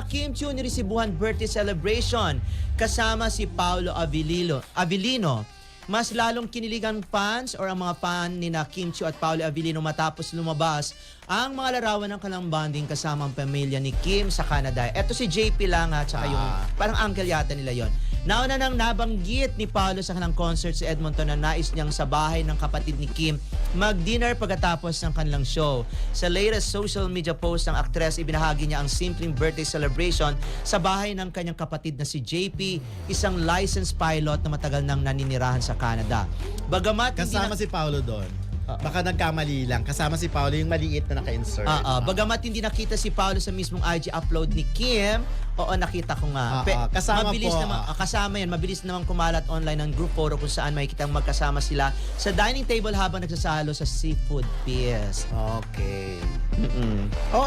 Kim Chiu niresibuhan birthday celebration kasama si Paolo Avellino. Mas lalong kiniligan fans or ang mga fan ni na Kim Chiu at Paolo Avellino matapos lumabas ang mga larawan ng kanilang bonding kasama ang pamilya ni Kim sa Canada. Ito si JP lang at saka yung parang uncle yata nila yon. Nauna nang nabanggit ni Paolo sa kanilang concert sa Edmonton na nais niyang sa bahay ng kapatid ni Kim mag-dinner pagkatapos ng kanilang show. Sa latest social media post ng aktres, ibinahagi niya ang simpleng birthday celebration sa bahay ng kanyang kapatid na si JP, isang licensed pilot na matagal nang naninirahan sa Canada. Bagamat kasama si Paolo doon. Baka nagkamali lang. Kasama si Paolo yung maliit na naka-insert. Bagamat hindi nakita si Paolo sa mismong IG upload ni Kim, oo, nakita ko nga. Kasama mabilis po. Naman, kasama yan. Mabilis naman kumalat online ng group photo kung saan makikita magkasama sila sa dining table habang nagsasalo sa seafood feast. Okay.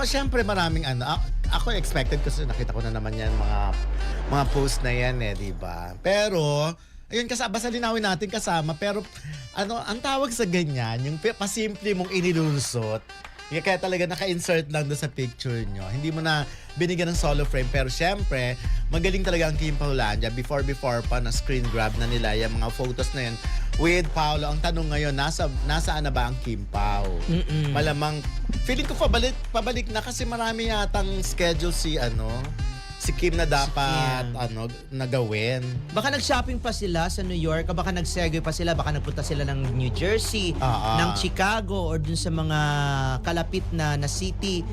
Syempre maraming ano. Ako expected kasi nakita ko na naman yan mga post na yan di ba? Pero ayun, basta linawin natin kasama. Pero ang tawag sa ganyan, yung pasimple mong inilulusot, kaya talaga naka-insert lang doon sa picture nyo. Hindi mo na binigyan ng solo frame. Pero syempre, magaling talaga ang Kim Paulandia. Before pa na screen grab na nila yung mga photos na yan with Paolo. Ang tanong ngayon, nasaan na ba ang Kim Pao? Malamang, feeling ko pabalik na kasi marami yatang schedule si Kim na dapat nagawin. Baka nag-shopping pa sila sa New York, baka nag-segue pa sila, baka nagpunta sila ng New Jersey, ng Chicago, or dun sa mga kalapit na city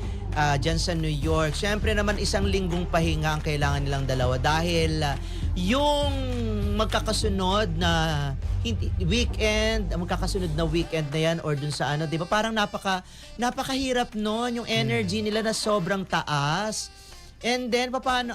dyan sa New York. Siyempre naman isang linggong pahinga ang kailangan nilang dalawa dahil yung magkakasunod na weekend na yan or dun sa di ba parang napakahirap noon yung energy nila na sobrang taas. And then, paano,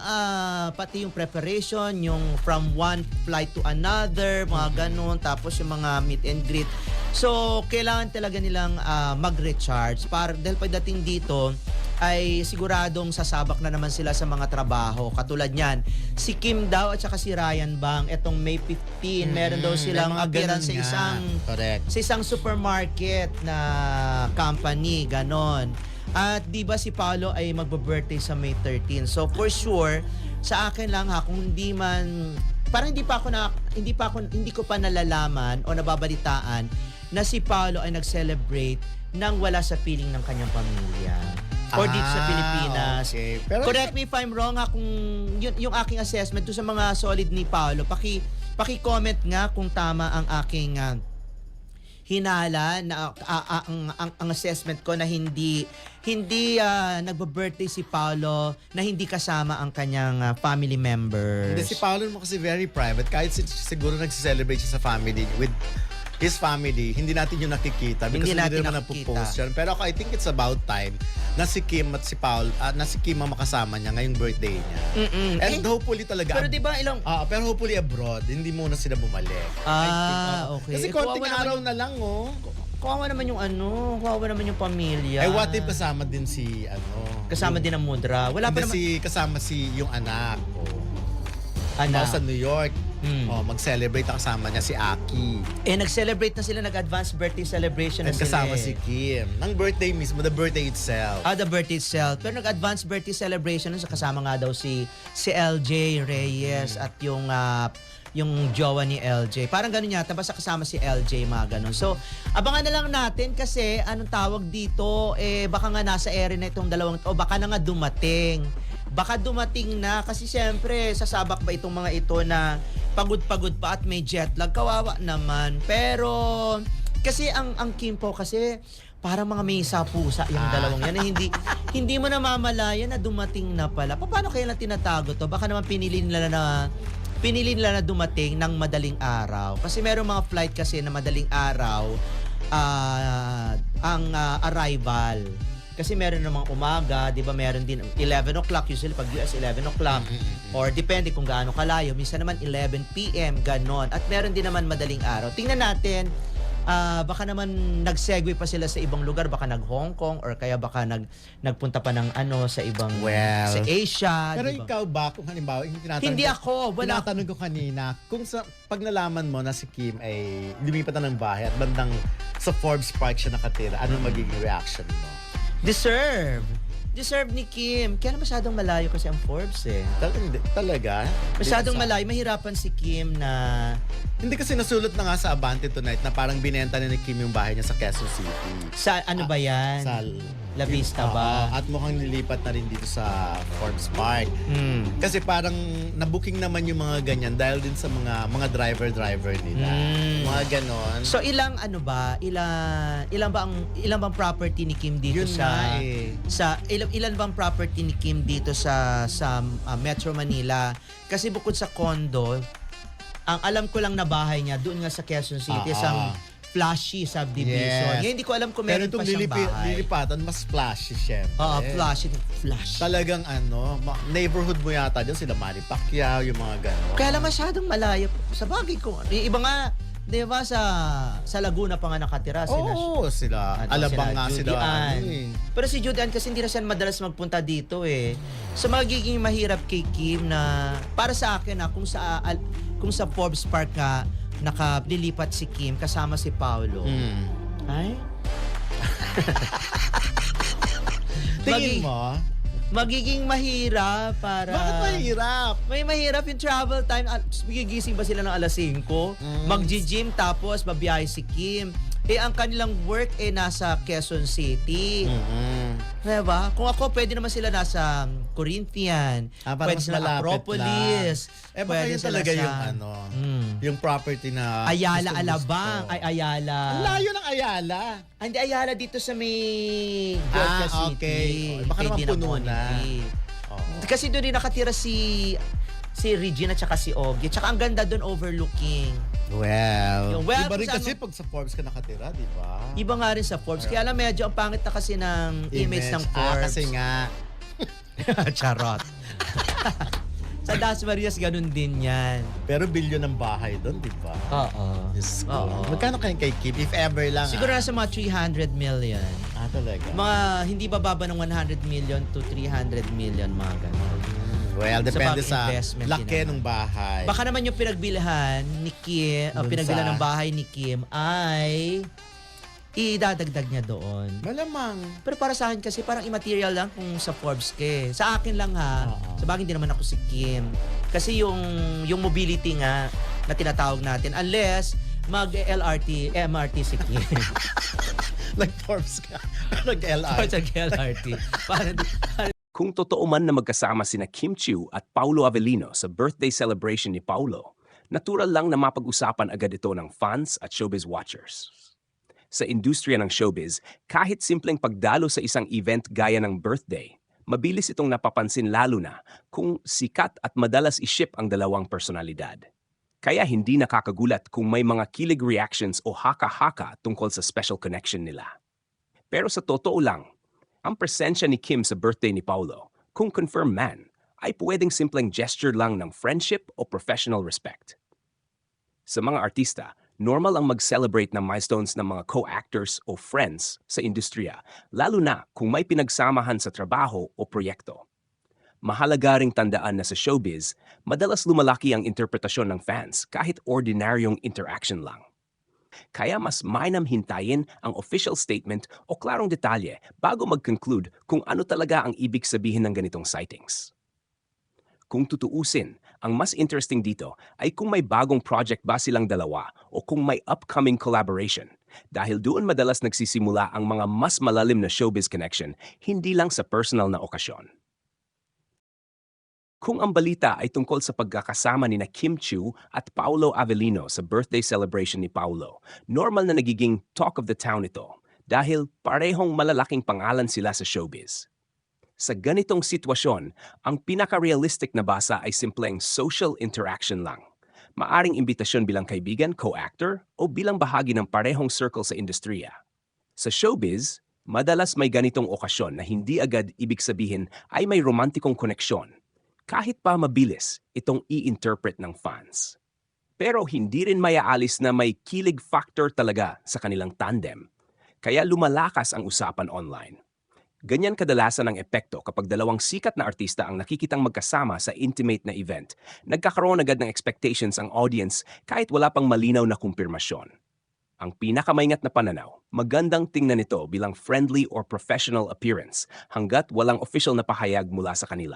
pati yung preparation, yung from one flight to another, mga ganun, tapos yung mga meet and greet. So, kailangan talaga nilang mag-recharge. Dahil pagdating dito, ay siguradong sasabak na naman sila sa mga trabaho. Katulad niyan, si Kim daw at saka si Ryan Bang, etong May 15, meron daw silang appearance sa isang supermarket na company, ganon. At di ba si Paolo ay magbe-birthday sa May 13. So for sure, sa akin lang kung hindi man parang hindi ko pa nalalaman o nababalitaan na si Paolo ay nag-celebrate nang wala sa piling ng kanyang pamilya. Or dito sa Pilipinas. Okay. Pero correct me if I'm wrong kung yung aking assessment to sa mga solid ni Paolo, paki-comment nga kung tama ang aking hinala na ang assessment ko na hindi nagbe-birthday si Paolo na hindi kasama ang kanyang family members. Hindi, si Paolo mo kasi very private. Kahit siguro nagse-celebrate siya sa family with his family, hindi natin yung nakikita because hindi naman napopost yan. Pero ako, I think it's about time na si Kim at si Paul, na si Kim ang makasama niya ngayong birthday niya. And hopefully talaga. Pero di ba pero hopefully abroad, hindi muna sila bumalik. Okay. Kasi konting araw na lang, Kawawa naman yung pamilya. Ay, what if kasama din si, Kasama din ang Mudra. Wala pa naman. Kasama si yung anak. Anak. Sa New York. Mag-celebrate kasama niya si Aki. Nag-celebrate na sila, nag-advance birthday celebration na And sila. Kasama si Kim. Ng birthday mismo, the birthday itself. The birthday itself. Pero nag-advance birthday celebration sa kasama nga daw si LJ Reyes at yung jowa ni LJ. Parang ganun yata, basta kasama si LJ, mga ganun. So, abangan na lang natin kasi anong tawag dito, baka nga nasa ere na itong dalawang to, baka na nga dumating. Baka dumating na kasi siyempre sasabak ba itong mga ito na pagod-pagod pa at may jet lag, kawawa naman. Pero kasi ang Kim po kasi parang mga may pusa yung dalawang yan na hindi mo namamalayan na dumating na pala. Paano kaya lang tinatago to? Baka naman pinili nila na dumating ng madaling araw. Kasi merong mga flight kasi na madaling araw ang arrival. Kasi meron namang umaga, di ba meron din 11 o'clock, usually pag US 11 o'clock. Or depende kung gaano kalayo. Minsan naman 11 p.m. ganon. At meron din naman madaling araw. Tingnan natin, baka naman nag-segue pa sila sa ibang lugar, baka nag-Hong Kong or kaya baka nagpunta pa ng sa ibang sa Asia. Pero diba? Ikaw ba, kung halimbawa, hindi ako, tinatanong ko kanina, kung pag nalaman mo na si Kim ay lumipat na ng bahay at bandang sa Forbes Park siya nakatira, ano magiging reaction mo? Deserve deserve ni Kim. Kaya na masyadong malayo kasi ang Forbes eh. Talaga? Masyadong Di ba malayo. Mahirapan si Kim na... Hindi kasi nasulat na nga sa Abante Tonight na parang binenta na ni Kim yung bahay niya sa Quezon City. Sa ano ba yan? Sa La Vista ba? At mukhang nilipat na rin dito sa Forbes Park. Kasi parang nabooking naman yung mga ganyan dahil din sa mga driver nila. Mga ganon. So ilang ano ba? Ilang bang property ni Kim dito Yun sa nga eh. ilan bang property ni Kim dito sa Metro Manila? Kasi bukod sa condo, ang alam ko lang na bahay niya doon nga sa Quezon City, isang flashy subdivision. Yes. Ngayon, hindi ko alam kung Pero meron itong pa siyang bahay. lilipatan, mas flashy syempre. Flashy. Talagang neighborhood mo yata dyan, sila Manny Pacquiao, yung mga gano'n. Kaya lang masyadong malayo. Sa bagay ko, iba nga, di ba sa Laguna pa nga nakatira. Sila. Alabang nga Judy sila. Ann. Pero si Judy Ann kasi hindi na siya madalas magpunta dito eh. So magiging mahirap kay Kim na, para sa akin kung sa Forbes Park nga, nakalilipat si Kim kasama si Paolo. Ay? Tingin mo? Magiging mahirap para... Bakit mahirap? May mahirap yung travel time. Gigising ba sila ng alas 5? Magji-gym tapos babiyahe si Kim. Ang kanilang work nasa Quezon City. Diba? Kung ako, pwede naman sila nasa Corinthian. Pwede sila Acropolis. Baka yun talaga yung yung property na Ayala, gusto. Alabang. Ay, Ayala. Ang layo ng Ayala. Hindi, Ayala dito sa may Georgia City. Okay. Baka naman puno na. Kasi doon din nakatira si Regina at si Ogie. Tsaka ang ganda doon overlooking. Well, iba rin kung kasi pag sa Forbes ka nakatira, di ba? Iba nga rin sa Forbes. Kaya lang medyo ang pangit na kasi ng image ng Forbes. Kasi nga. Charot. Sa Dasmariñas, ganun din yan. Pero bilyon ng bahay doon, di ba? Oo. Magkano kayo kay Kim? If ever lang. Siguro nasa mga 300 million. Talaga? Mga hindi bababa ng 100 million to 300 million, mga ganun. Well, depende sa investment laki ng bahay. Baka naman yung pinagbilhan ni Kim, pinagbilhan ng bahay ni Kim ay idadagdag niya doon. Malamang. Pero para sa akin kasi parang immaterial lang kung sa Forbes ka. Sa akin lang ha. Sa bagay hindi naman ako si Kim. Kasi yung mobility nga na tinatawag natin, unless mag-LRT, MRT si Kim. Like Forbes ka. Nag-LRT. Nag-LRT. Kung totoo man na magkasama sina Kim Chiu at Paolo Avellino sa birthday celebration ni Paolo, natural lang na mapag-usapan agad ito ng fans at showbiz watchers. Sa industriya ng showbiz, kahit simpleng pagdalo sa isang event gaya ng birthday, mabilis itong napapansin lalo na kung sikat at madalas i-ship ang dalawang personalidad. Kaya hindi nakakagulat kung may mga kilig reactions o haka-haka tungkol sa special connection nila. Pero sa totoo lang, ang presensya ni Kim sa birthday ni Paolo, kung confirmed man, ay pwedeng simpleng gesture lang ng friendship o professional respect. Sa mga artista, normal ang mag-celebrate ng milestones ng mga co-actors o friends sa industriya, lalo na kung may pinagsamahan sa trabaho o proyekto. Mahalaga ring tandaan na sa showbiz, madalas lumalaki ang interpretasyon ng fans kahit ordinaryong interaction lang. Kaya mas mainam hintayin ang official statement o klarong detalye bago mag-conclude kung ano talaga ang ibig sabihin ng ganitong sightings. Kung tutuusin, ang mas interesting dito ay kung may bagong project ba silang dalawa o kung may upcoming collaboration, dahil doon madalas nagsisimula ang mga mas malalim na showbiz connection, hindi lang sa personal na okasyon. Kung ang balita ay tungkol sa pagkakasama ni Kim Chiu at Paolo Avellino sa birthday celebration ni Paolo, normal na nagiging talk of the town ito dahil parehong malalaking pangalan sila sa showbiz. Sa ganitong sitwasyon, ang pinaka-realistic na basa ay simpleng social interaction lang. Maaring imbitasyon bilang kaibigan, co-actor, o bilang bahagi ng parehong circle sa industriya. Sa showbiz, madalas may ganitong okasyon na hindi agad ibig sabihin ay may romantikong koneksyon. Kahit pa mabilis, itong i-interpret ng fans. Pero hindi rin mayaalis na may kilig factor talaga sa kanilang tandem. Kaya lumalakas ang usapan online. Ganyan kadalasan ang epekto kapag dalawang sikat na artista ang nakikitang magkasama sa intimate na event. Nagkakaroon agad ng expectations ang audience kahit wala pang malinaw na kumpirmasyon. Ang pinakamaingat na pananaw, magandang tingnan ito bilang friendly or professional appearance hanggat walang official na pahayag mula sa kanila.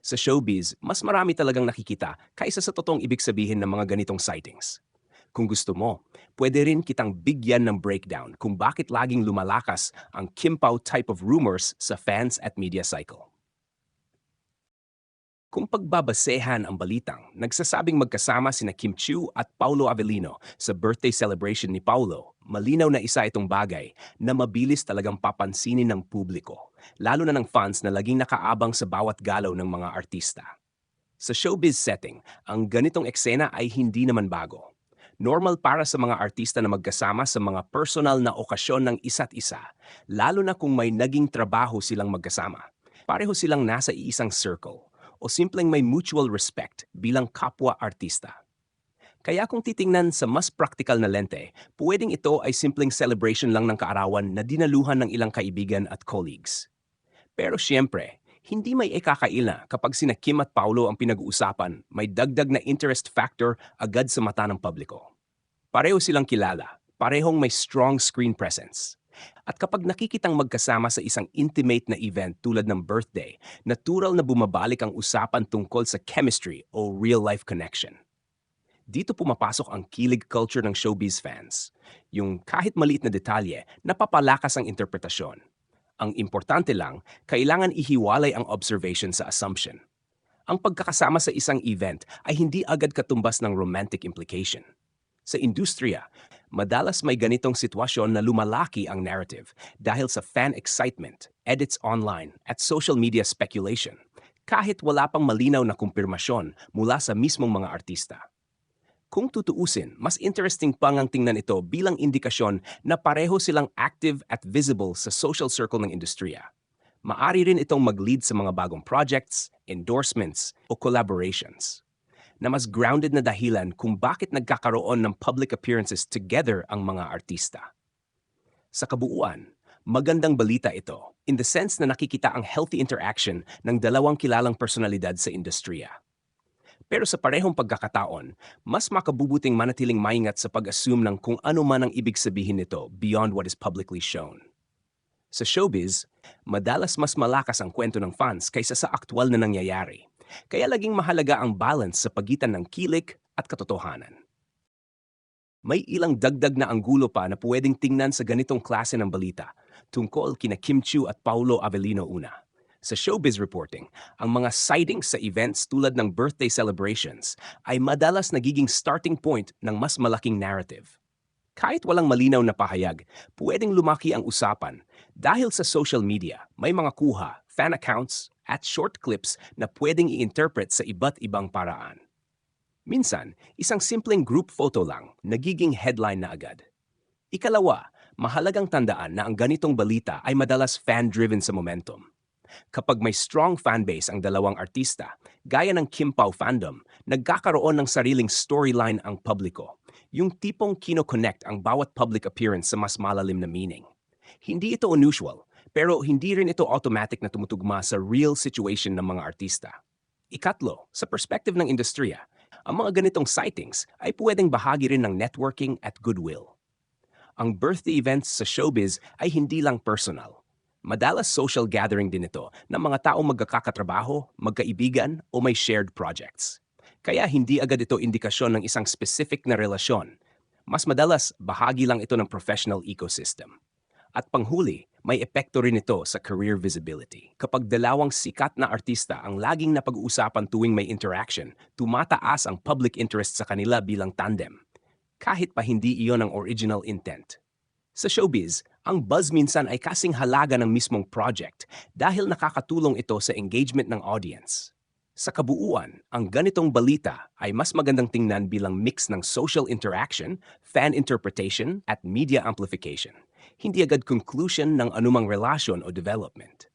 Sa showbiz, mas marami talagang nakikita kaysa sa totoong ibig sabihin ng mga ganitong sightings. Kung gusto mo, pwede rin kitang bigyan ng breakdown kung bakit laging lumalakas ang Kim Pao type of rumors sa fans at media cycle. Kung pagbabasehan ang balitang, nagsasabing magkasama sina Kim Chiu at Paulo Avellino sa birthday celebration ni Paulo, malinaw na isa itong bagay na mabilis talagang papansinin ng publiko, lalo na ng fans na laging nakaabang sa bawat galaw ng mga artista. Sa showbiz setting, ang ganitong eksena ay hindi naman bago. Normal para sa mga artista na magkasama sa mga personal na okasyon ng isa't isa, lalo na kung may naging trabaho silang magkasama. Pareho silang nasa iisang circle o simpleng may mutual respect bilang kapwa-artista. Kaya kung titingnan sa mas praktikal na lente, pwedeng ito ay simpleng celebration lang ng kaarawan na dinaluhan ng ilang kaibigan at colleagues. Pero siyempre, hindi may ikakaila kapag sina Kim at Paulo ang pinag-uusapan, may dagdag na interest factor agad sa mata ng publiko. Pareho silang kilala, parehong may strong screen presence. At kapag nakikitang magkasama sa isang intimate na event tulad ng birthday, natural na bumabalik ang usapan tungkol sa chemistry o real-life connection. Dito pumapasok ang kilig culture ng showbiz fans. Yung kahit maliit na detalye, napapalakas ang interpretasyon. Ang importante lang, kailangan ihiwalay ang observation sa assumption. Ang pagkakasama sa isang event ay hindi agad katumbas ng romantic implication. Sa industriya, madalas may ganitong sitwasyon na lumalaki ang narrative dahil sa fan excitement, edits online, at social media speculation, kahit wala pang malinaw na kumpirmasyon mula sa mismong mga artista. Kung tutuusin, mas interesting pang ang tingnan ito bilang indikasyon na pareho silang active at visible sa social circle ng industriya. Maari rin itong mag-lead sa mga bagong projects, endorsements, o collaborations na mas grounded na dahilan kung bakit nagkakaroon ng public appearances together ang mga artista. Sa kabuuan, magandang balita ito in the sense na nakikita ang healthy interaction ng dalawang kilalang personalidad sa industriya. Pero sa parehong pagkakataon, mas makabubuting manatiling maingat sa pag-assume ng kung ano man ang ibig sabihin nito beyond what is publicly shown. Sa showbiz, madalas mas malakas ang kwento ng fans kaysa sa aktwal na nangyayari. Kaya laging mahalaga ang balance sa pagitan ng kilik at katotohanan. May ilang dagdag na anggulo pa na pwedeng tingnan sa ganitong klase ng balita tungkol kina Kim Chiu at Paulo Avellino una. Sa showbiz reporting, ang mga sightings sa events tulad ng birthday celebrations ay madalas nagiging starting point ng mas malaking narrative. Kahit walang malinaw na pahayag, pwedeng lumaki ang usapan dahil sa social media may mga kuha, fan accounts, at short clips na pwedeng i-interpret sa iba't ibang paraan. Minsan, isang simpleng group photo lang nagiging headline na agad. Ikalawa, mahalagang tandaan na ang ganitong balita ay madalas fan-driven sa momentum. Kapag may strong fanbase ang dalawang artista, gaya ng Kim Pao fandom, nagkakaroon ng sariling storyline ang publiko. Yung tipong kino-connect ang bawat public appearance sa mas malalim na meaning. Hindi ito unusual, pero hindi rin ito automatic na tumutugma sa real situation ng mga artista. Ikatlo, sa perspective ng industriya, ang mga ganitong sightings ay pwedeng bahagi rin ng networking at goodwill. Ang birthday events sa showbiz ay hindi lang personal. Madalas social gathering din ito ng mga taong magkakatrabaho, magkaibigan o may shared projects. Kaya hindi agad ito indikasyon ng isang specific na relasyon. Mas madalas, bahagi lang ito ng professional ecosystem. At panghuli, may epekto rin ito sa career visibility. Kapag dalawang sikat na artista ang laging napag-uusapan tuwing may interaction, tumataas ang public interest sa kanila bilang tandem, kahit pa hindi iyon ang original intent. Sa showbiz, ang buzz minsan ay kasing halaga ng mismong project dahil nakakatulong ito sa engagement ng audience. Sa kabuuan, ang ganitong balita ay mas magandang tingnan bilang mix ng social interaction, fan interpretation, at media amplification. Hindi agad conclusion ng anumang relasyon o development.